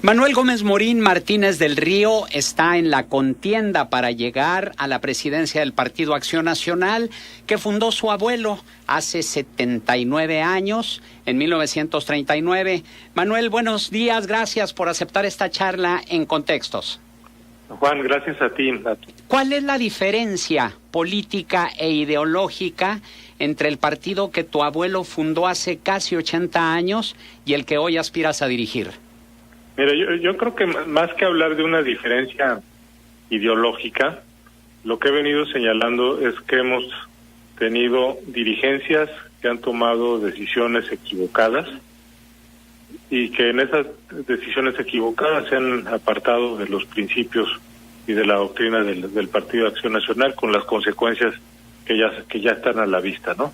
Manuel Gómez Morín Martínez del Río está en la contienda para llegar a la presidencia del Partido Acción Nacional, que fundó su abuelo hace 79 años, en 1939. Manuel, buenos días, gracias por aceptar esta charla en Contextos. Juan, gracias a ti. ¿Cuál es la diferencia política e ideológica entre el partido que tu abuelo fundó hace casi 80 años y el que hoy aspiras a dirigir? Mira, yo creo que más que hablar de una diferencia ideológica, lo que he venido señalando es que hemos tenido dirigencias que han tomado decisiones equivocadas y que en esas decisiones equivocadas se han apartado de los principios y de la doctrina del Partido de Acción Nacional, con las consecuencias que ya están a la vista, ¿no?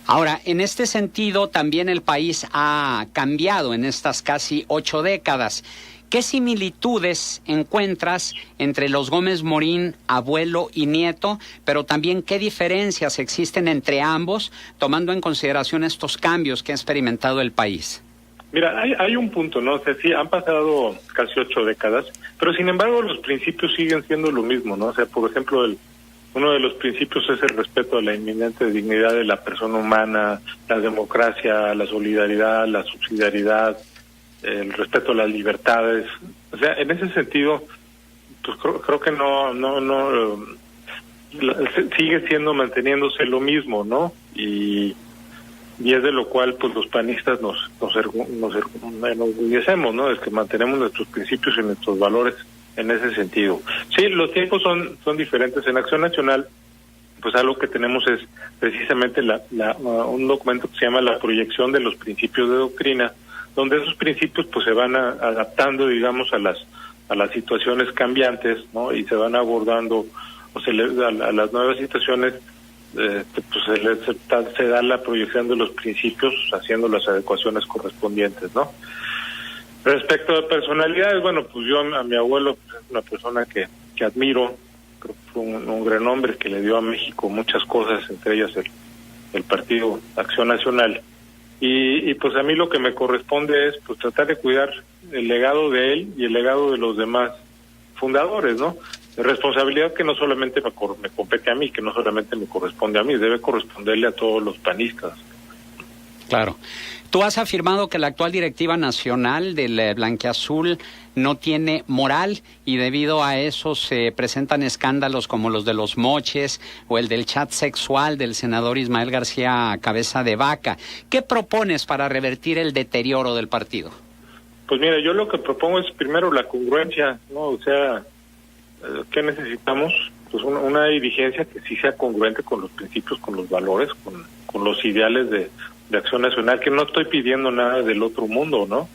Ahora, en este sentido, también el país ha cambiado en estas casi 8 décadas. ¿Qué similitudes encuentras entre los Gómez Morín, abuelo y nieto, pero también qué diferencias existen entre ambos, tomando en consideración estos cambios que ha experimentado el país? Mira, hay un punto, ¿no? O sea, sí, han pasado casi 8 décadas, pero sin embargo los principios siguen siendo lo mismo, ¿no? O sea, por ejemplo, uno de los principios es el respeto a la inminente dignidad de la persona humana, la democracia, la solidaridad, la subsidiariedad, el respeto a las libertades. O sea, en ese sentido, pues creo que sigue manteniéndose lo mismo, ¿no? Y es de lo cual pues los panistas nos enorgullecemos, ¿no? Es que mantenemos nuestros principios y nuestros valores en ese sentido. Sí, los tiempos son diferentes. En Acción Nacional, pues algo que tenemos es precisamente un documento que se llama la proyección de los principios de doctrina, donde esos principios pues se van adaptando, digamos, a las situaciones cambiantes, ¿no? Y se van abordando a las nuevas situaciones. Pues se da la proyección de los principios, haciendo las adecuaciones correspondientes, ¿no? Respecto a personalidades, bueno, pues yo a mi abuelo es una persona que admiro. Creo que fue un gran hombre que le dio a México muchas cosas, entre ellas el Partido Acción Nacional. Y pues a mí lo que me corresponde es pues tratar de cuidar el legado de él y el legado de los demás fundadores, ¿no? Responsabilidad que no solamente me compete a mí, que no solamente me corresponde a mí, debe corresponderle a todos los panistas. Claro. Tú has afirmado que la actual directiva nacional del Blanquiazul no tiene moral y debido a eso se presentan escándalos como los de los moches o el del chat sexual del senador Ismael García Cabeza de Vaca. ¿Qué propones para revertir el deterioro del partido? Pues mira, yo lo que propongo es primero la congruencia, ¿no? O sea, ¿qué necesitamos? Pues una dirigencia que sí sea congruente con los principios, con los valores, con los ideales de Acción Nacional, que no estoy pidiendo nada del otro mundo, ¿no?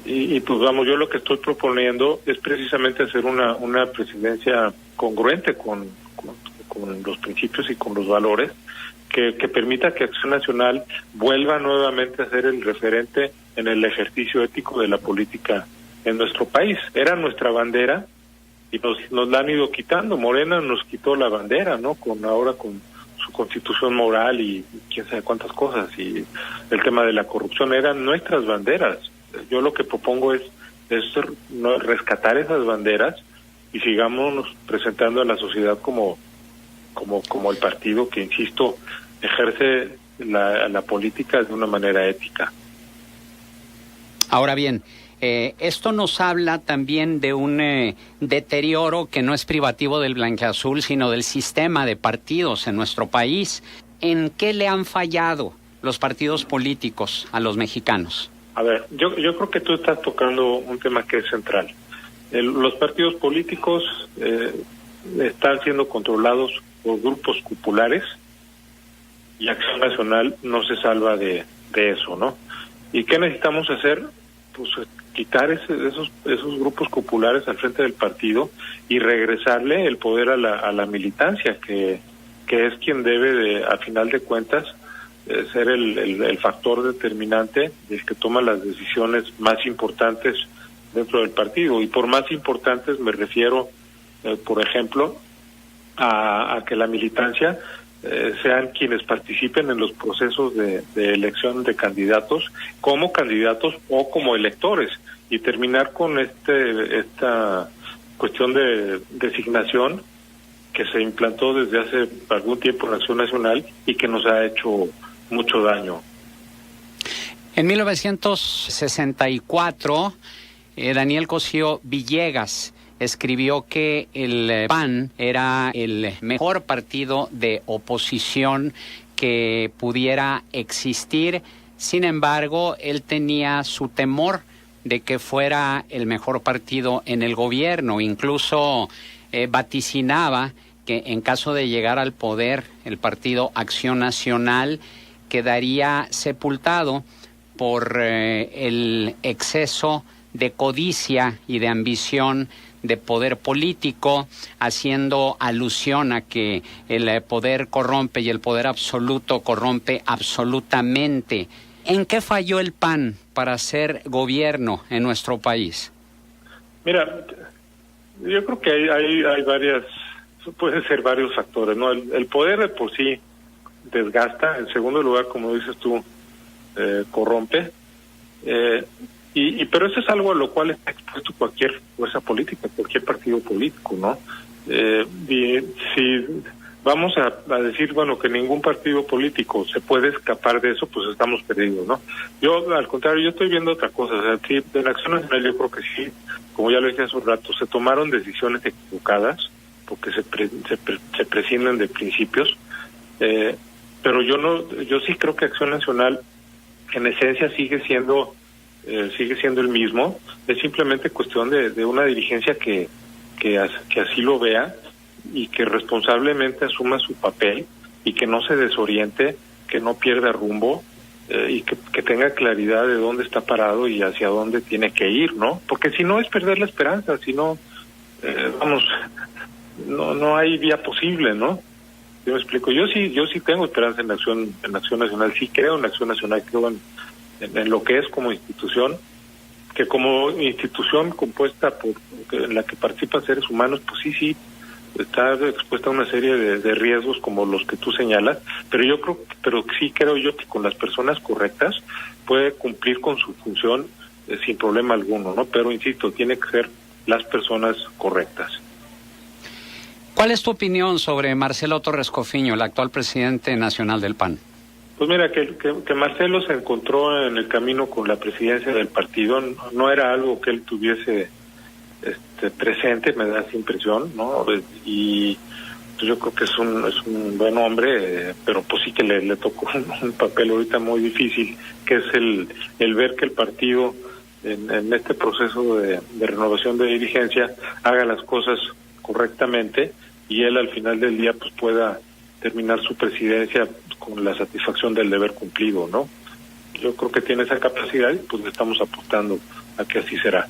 Y pues vamos, yo lo que estoy proponiendo es precisamente hacer una presidencia congruente con los principios y con los valores, que permita que Acción Nacional vuelva nuevamente a ser el referente en el ejercicio ético de la política en nuestro país. Era nuestra bandera y nos la han ido quitando. Morena nos quitó la bandera, ¿no? Ahora con su constitución moral y quién sabe cuántas cosas, y el tema de la corrupción eran nuestras banderas. Yo lo que propongo es rescatar esas banderas y sigamos presentando a la sociedad como el partido que, insisto, ejerce la política de una manera ética. Ahora bien, esto nos habla también de un deterioro que no es privativo del Blanquiazul, sino del sistema de partidos en nuestro país. ¿En qué le han fallado los partidos políticos a los mexicanos? A ver, yo creo que tú estás tocando un tema que es central. Los partidos políticos están siendo controlados por grupos cupulares y Acción Nacional no se salva de eso, ¿no? ¿Y qué necesitamos hacer? Pues quitar esos grupos populares al frente del partido y regresarle el poder a la militancia, que es quien debe, a final de cuentas, ser el factor determinante, el que toma las decisiones más importantes dentro del partido. Y por más importantes me refiero, por ejemplo, a que la militancia sean quienes participen en los procesos de elección de candidatos, como candidatos o como electores, y terminar con esta cuestión de designación que se implantó desde hace algún tiempo en Acción Nacional y que nos ha hecho mucho daño. En 1964, Daniel Cosío Villegas escribió que el PAN era el mejor partido de oposición que pudiera existir. Sin embargo, él tenía su temor de que fuera el mejor partido en el gobierno. Incluso vaticinaba que en caso de llegar al poder, el partido Acción Nacional quedaría sepultado por el exceso de codicia y de ambición de poder político, haciendo alusión a que el poder corrompe y el poder absoluto corrompe absolutamente. ¿En qué falló el PAN para hacer gobierno en nuestro país? Mira, yo creo que hay varias, pueden ser varios factores, ¿no? El poder de por sí desgasta. En segundo lugar, como dices tú, corrompe. Pero eso es algo a lo cual está expuesto cualquier fuerza política, cualquier partido político, ¿no? Y si vamos a decir, bueno, que ningún partido político se puede escapar de eso, pues estamos perdidos, ¿no? Yo, al contrario, yo estoy viendo otra cosa. O sea, sí, de la Acción Nacional yo creo que sí, como ya lo dije hace un rato, se tomaron decisiones equivocadas, porque se prescinden de principios, pero yo sí creo que Acción Nacional en esencia sigue siendo el mismo. Es simplemente cuestión de una dirigencia que así lo vea y que responsablemente asuma su papel y que no se desoriente, que no pierda rumbo, y que tenga claridad de dónde está parado y hacia dónde tiene que ir, ¿no? Porque si no es perder la esperanza, si no, no hay vía posible, ¿no? Yo me explico. Yo sí tengo esperanza en Acción Nacional, sí creo en Acción Nacional, creo en lo que es como institución, que como institución compuesta en la que participan seres humanos, pues sí está expuesta a una serie de riesgos como los que tú señalas, pero sí creo yo que con las personas correctas puede cumplir con su función sin problema alguno, ¿no? Pero insisto, tiene que ser las personas correctas. ¿Cuál es tu opinión sobre Marcelo Torres Cofiño, el actual presidente nacional del PAN? Pues mira, que Marcelo se encontró en el camino con la presidencia del partido, no era algo que él tuviese presente, me da esa impresión, ¿no? Y pues yo creo que es un buen hombre, pero pues sí que le tocó un papel ahorita muy difícil, que es el ver que el partido en este proceso de renovación de dirigencia haga las cosas correctamente y él al final del día pues pueda terminar su presidencia con la satisfacción del deber cumplido, ¿no? Yo creo que tiene esa capacidad y pues le estamos apostando a que así será.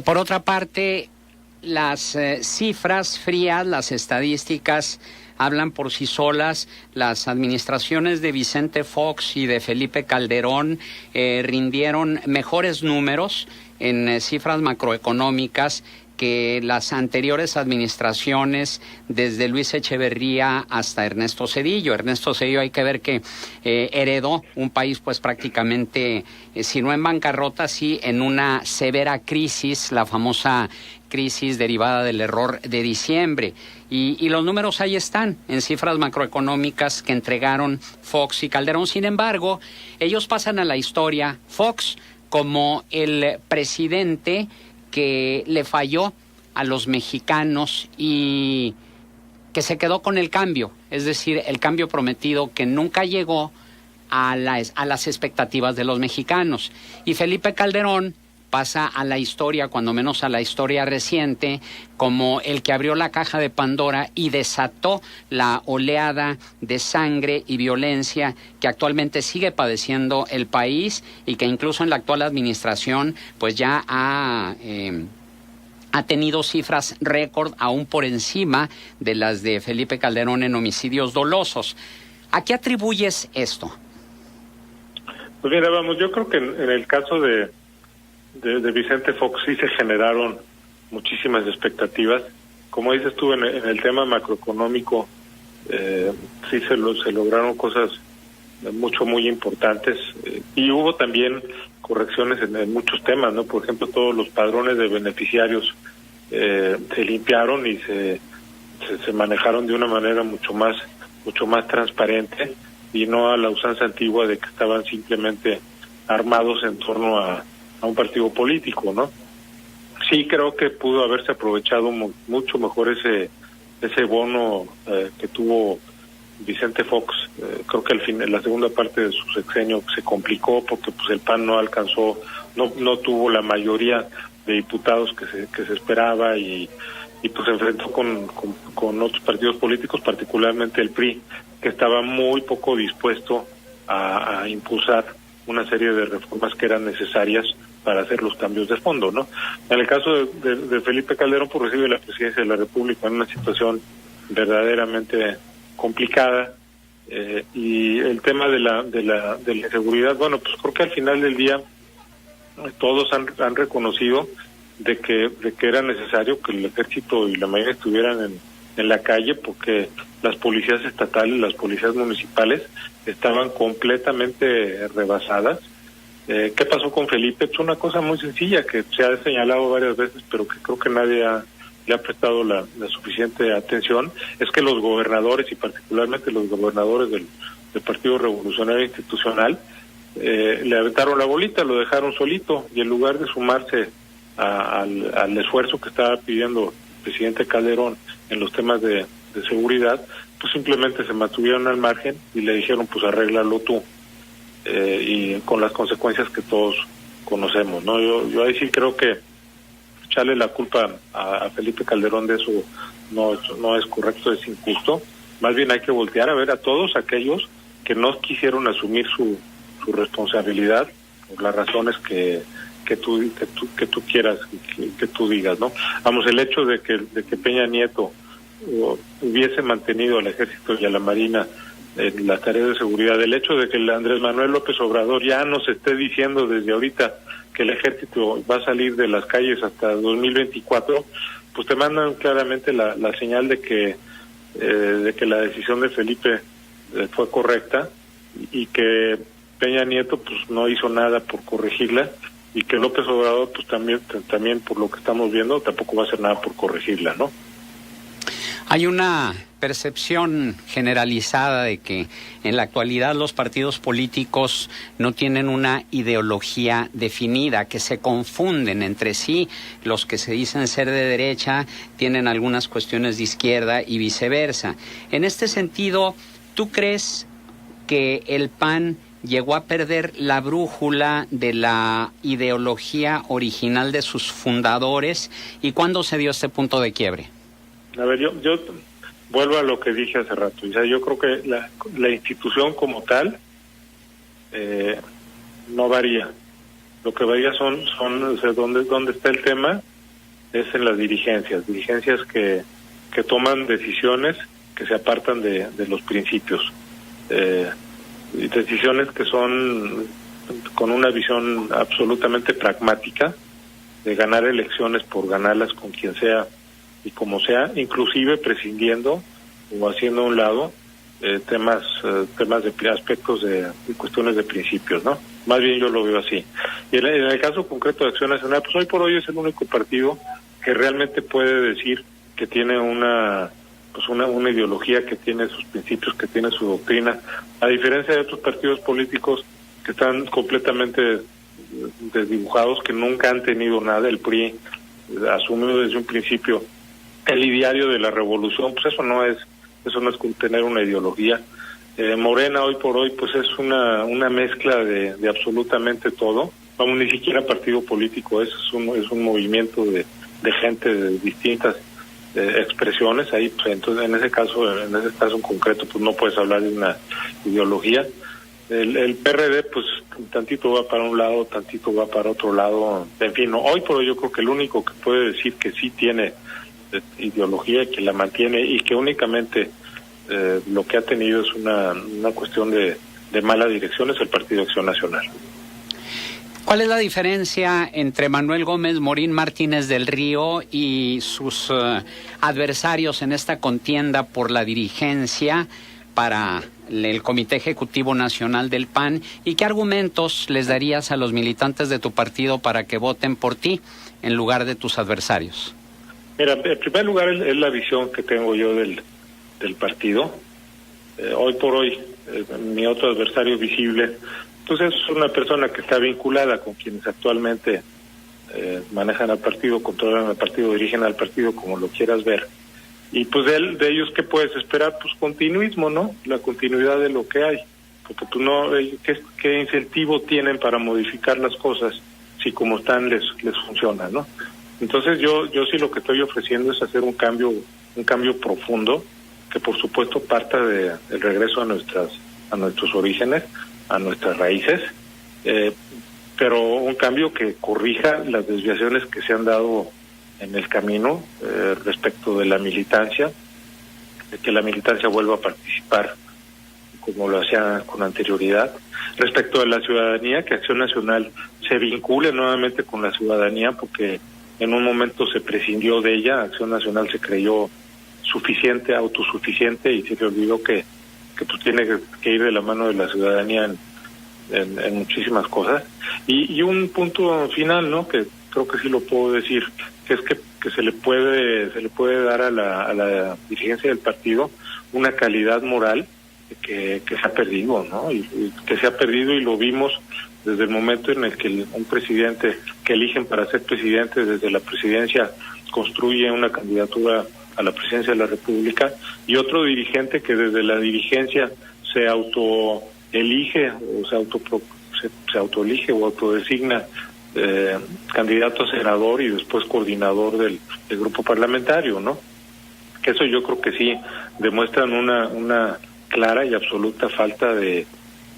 Por otra parte, las cifras frías, las estadísticas hablan por sí solas. Las administraciones de Vicente Fox y de Felipe Calderón rindieron mejores números en cifras macroeconómicas que las anteriores administraciones, desde Luis Echeverría hasta Ernesto Zedillo. Ernesto Zedillo, hay que ver que heredó un país pues prácticamente, si no en bancarrota, sí en una severa crisis, la famosa crisis derivada del error de diciembre. Y los números ahí están, en cifras macroeconómicas que entregaron Fox y Calderón. Sin embargo, ellos pasan a la historia, Fox como el presidente que le falló a los mexicanos y que se quedó con el cambio, es decir, el cambio prometido que nunca llegó a las expectativas de los mexicanos. Y Felipe Calderón pasa a la historia, cuando menos a la historia reciente, como el que abrió la caja de Pandora y desató la oleada de sangre y violencia que actualmente sigue padeciendo el país y que incluso en la actual administración pues ya ha tenido cifras récord aún por encima de las de Felipe Calderón en homicidios dolosos. ¿A qué atribuyes esto? Pues mira, yo creo que en el caso de Vicente Fox sí se generaron muchísimas expectativas. Como dices tú, en el tema macroeconómico sí se lograron cosas muy importantes, y hubo también correcciones en muchos temas, ¿no? Por ejemplo, todos los padrones de beneficiarios se limpiaron y se manejaron de una manera mucho más transparente, y no a la usanza antigua de que estaban simplemente armados en torno a un partido político, ¿no? Sí, creo que pudo haberse aprovechado mucho mejor ese bono que tuvo Vicente Fox. Creo que al fin, la segunda parte de su sexenio se complicó porque pues el PAN no alcanzó, no tuvo la mayoría de diputados que se esperaba, y pues se enfrentó con otros partidos políticos, particularmente el PRI, que estaba muy poco dispuesto a impulsar una serie de reformas que eran necesarias para hacer los cambios de fondo, ¿no? En el caso de Felipe Calderón, pues recibe la presidencia de la República en una situación verdaderamente complicada, y el tema de la inseguridad, bueno, pues creo que al final del día todos han reconocido de que era necesario que el ejército y la marina estuvieran en la calle, porque las policías estatales, las policías municipales estaban completamente rebasadas. ¿Qué pasó con Felipe? Es una cosa muy sencilla que se ha señalado varias veces, pero que creo que nadie le ha prestado la suficiente atención. Es que los gobernadores, y particularmente los gobernadores del Partido Revolucionario Institucional, le aventaron la bolita, lo dejaron solito, y en lugar de sumarse al esfuerzo que estaba pidiendo el presidente Calderón en los temas de seguridad, pues simplemente se mantuvieron al margen y le dijeron, pues arréglalo tú, y con las consecuencias que todos conocemos, ¿no? Yo ahí sí creo que echarle la culpa a Felipe Calderón de eso no es correcto, es injusto. Más bien hay que voltear a ver a todos aquellos que no quisieron asumir su responsabilidad por las razones que tú quieras que tú digas, ¿no? Vamos, el hecho de que Peña Nieto hubiese mantenido al ejército y a la marina en las tareas de seguridad, el hecho de que el Andrés Manuel López Obrador ya nos esté diciendo desde ahorita que el ejército va a salir de las calles hasta 2024, pues te mandan claramente la señal de que la decisión de Felipe fue correcta, y que Peña Nieto pues no hizo nada por corregirla, y que López Obrador pues también por lo que estamos viendo tampoco va a hacer nada por corregirla, ¿no? Hay una percepción generalizada de que en la actualidad los partidos políticos no tienen una ideología definida, que se confunden entre sí. Los que se dicen ser de derecha tienen algunas cuestiones de izquierda y viceversa. En este sentido, ¿tú crees que el PAN llegó a perder la brújula de la ideología original de sus fundadores? ¿Y cuándo se dio este punto de quiebre? A ver, yo vuelvo a lo que dije hace rato. O sea, yo creo que la institución como tal no varía. Lo que varía son o sea, dónde está el tema es en las dirigencias que toman decisiones que se apartan de los principios, decisiones que son con una visión absolutamente pragmática de ganar elecciones por ganarlas con quien sea y como sea, inclusive prescindiendo o haciendo a un lado temas de aspectos de cuestiones de principios, ¿no? Más bien yo lo veo así. Y en el caso concreto de Acción Nacional, pues hoy por hoy es el único partido que realmente puede decir que tiene una ideología, que tiene sus principios, que tiene su doctrina, a diferencia de otros partidos políticos que están completamente desdibujados, que nunca han tenido nada. El PRI asumió desde un principio el ideario de la revolución, pues eso no es tener una ideología. Morena hoy por hoy pues es una mezcla de absolutamente todo. Vamos, ni siquiera partido político, es un movimiento de gente de distintas expresiones. Ahí pues, entonces en ese caso en concreto pues no puedes hablar de una ideología. El PRD pues tantito va para un lado, tantito va para otro lado, en fin, no, hoy por hoy yo creo que el único que puede decir que sí tiene ideología, que la mantiene y que únicamente lo que ha tenido es una cuestión de mala dirección, es el Partido Acción Nacional. ¿Cuál es la diferencia entre Manuel Gómez Morín Martínez del Río y sus adversarios en esta contienda por la dirigencia para el Comité Ejecutivo Nacional del PAN? ¿Y qué argumentos les darías a los militantes de tu partido para que voten por ti en lugar de tus adversarios? Mira, en primer lugar es la visión que tengo yo del partido. Hoy por hoy, mi otro adversario visible, pues es una persona que está vinculada con quienes actualmente manejan al partido, controlan al partido, dirigen al partido, como lo quieras ver. Y pues de ellos, ¿qué puedes esperar? Pues continuismo, ¿no? La continuidad de lo que hay. Porque tú no, ¿qué incentivo tienen para modificar las cosas si como están les funciona, ¿no? Entonces yo sí lo que estoy ofreciendo es hacer un cambio profundo, que por supuesto parta del regreso a nuestros orígenes, a nuestras raíces, pero un cambio que corrija las desviaciones que se han dado en el camino respecto de la militancia, de que la militancia vuelva a participar como lo hacía con anterioridad. Respecto de la ciudadanía, que Acción Nacional se vincule nuevamente con la ciudadanía, porque en un momento se prescindió de ella. Acción Nacional se creyó suficiente, autosuficiente, y se le olvidó que pues tiene que ir de la mano de la ciudadanía en muchísimas cosas. Y un punto final, ¿no?, que creo que sí lo puedo decir, que es que se le puede dar a la dirigencia del partido una calidad moral que se ha perdido, ¿no? Y que se ha perdido, y lo vimos desde el momento en el que un presidente que eligen para ser presidente desde la presidencia construye una candidatura a la presidencia de la República, y otro dirigente que desde la dirigencia se autoelige o se autoelige o autodesigna candidato a senador y después coordinador del grupo parlamentario, ¿no? Que eso yo creo que sí demuestran una clara y absoluta falta de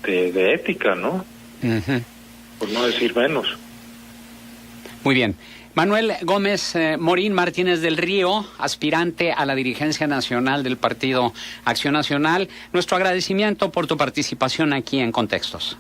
ética, ¿no? Uh-huh. Por no decir menos. Muy bien. Manuel Gómez Morín Martínez del Río, aspirante a la dirigencia nacional del Partido Acción Nacional, nuestro agradecimiento por tu participación aquí en Contextos.